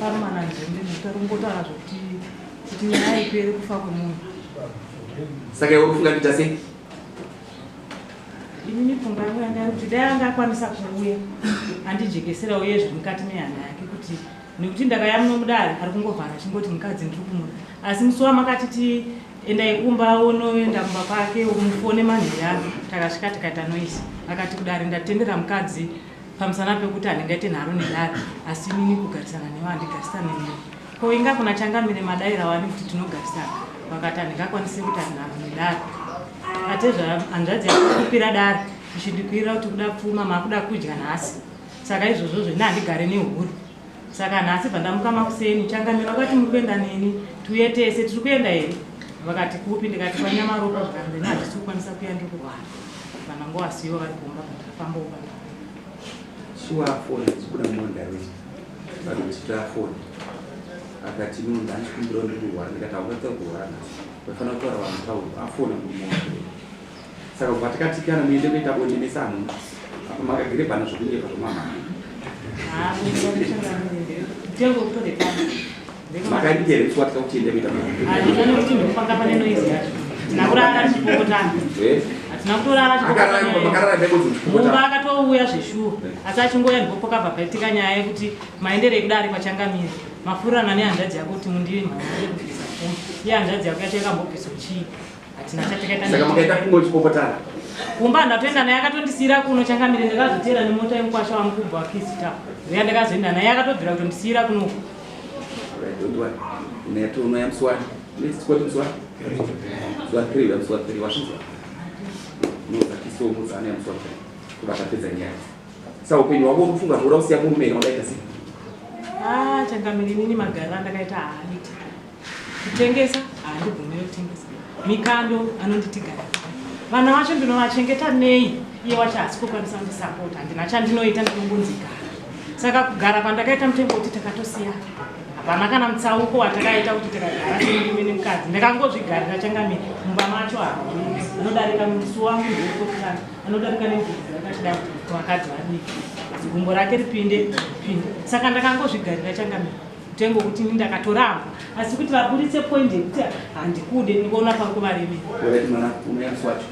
parumana nzvimbo tarungotaura kuti nyaya ipere kufa kwemunhu. Saka iwe ufunga kuita sei? Inini pfungwa yangu yanga kuti dai anga akwanisa kuuya andijekesera uye zviri mukati mehana yake kuti nekuti ndakayamno mudare ari kungovhara achingoti mukadzi ndiri kumuda. Asi musi wamakatiti endai kumba unoenda kumba kwake umufone manheru yake takasvika tikaita noisi akati kudare ndatendera mukadzi pamusana pekuti anenge aite nharo nedare asi inini kugarisana newe handigarisane newe. Ko inga kuna Changamire madaira wani kuti tinogarisana vakati handingakwanisi kuita nharo nedare. Atezva hanzvadzi yakupira dare ichidikirira kuti kuda pfuma makuda kudya nhasi. Saka izvozvo zvina handigare nehuru. Saka nhasi pandamuka makuseni Changamire wakati muri kuenda neni tuye tese tiri kuenda here. Vakati kupi ndikati panyama ropa zvakanzi handisi kukwanisa kuya ndikurwara. Vanango wasiyo vari kumba pandafamba uba. Shuwa afoni chikuda mundare. Vanoti afoni. Akati munhu andikumbira ndikurwara ndikati aukatsa kurwara. Vafanira kutaura vanhu tauro afona mumoto. Saka patikatikana muende kuita bonde nesamu. Apa makagire pano zvokunyeka zvomama. Tengo kutore pano. Makandijere kutsvatika kuti ende kuita bonde. Handifane kuti ndikufanga pane noise yacho. Tinakurara chipokotana. Hatina kutorara chipokotana. Makarara ndekuti mumba akatouya zveshuwa. Asi achingoya ndipopoka paitika nyaya yekuti maendere ekudare kwaChangamire. Mafurana nehanzvadzi yako kuti mundiwe mhanyire kubvisa pfuma. Iye hanzvadzi yako yacho yakambobvisa uchii. Hatina chatakaita. Saka makaita kumwe chipopotana. Kumba ndatoenda naye akatondisira kuno Changamire ndakazotera nemota yemukwasha wamukubva wakisita. Uya ndakazoenda naye akatobvira kutondisira kuno. Don't worry. Neto unoya mswadi. Let's go to mswadi. Mswadi 3 mswadi 3 washinzwa. Noza kisomo sana ya mswadi. Kubatapeza nyaya. Sasa upenyu wako ufunga bora usiya mume unaita si. Changamire nini magara ndakaita haaditi. Kutengesa handibvumiwi kutengesa. Mikando anonditigara. Vana vacho ndinovachengeta nei iye wacho hasi kukwanisa kundisapota handina chandinoita ndinongonzigara. Saka kugara pandakaita mutengo kuti takatosiyana. Hapana kana mutsauko watakaita kuti tikagara semurume nemukadzi. Ndakangozvigarira Changamire mumba macho haamuna. Anodarika musu wangu ndekutana. Anodarika nemvudzi yakachida kuti vakadzi vadiki. Gumbo rake ripinde. Saka ndakangozvigarira Changamire. Mutengo kuti ndakatoramba. Asi kuti vabuditse point yekuti handikude ndikuona panguva remene. Wewe mwana umeyamswacho.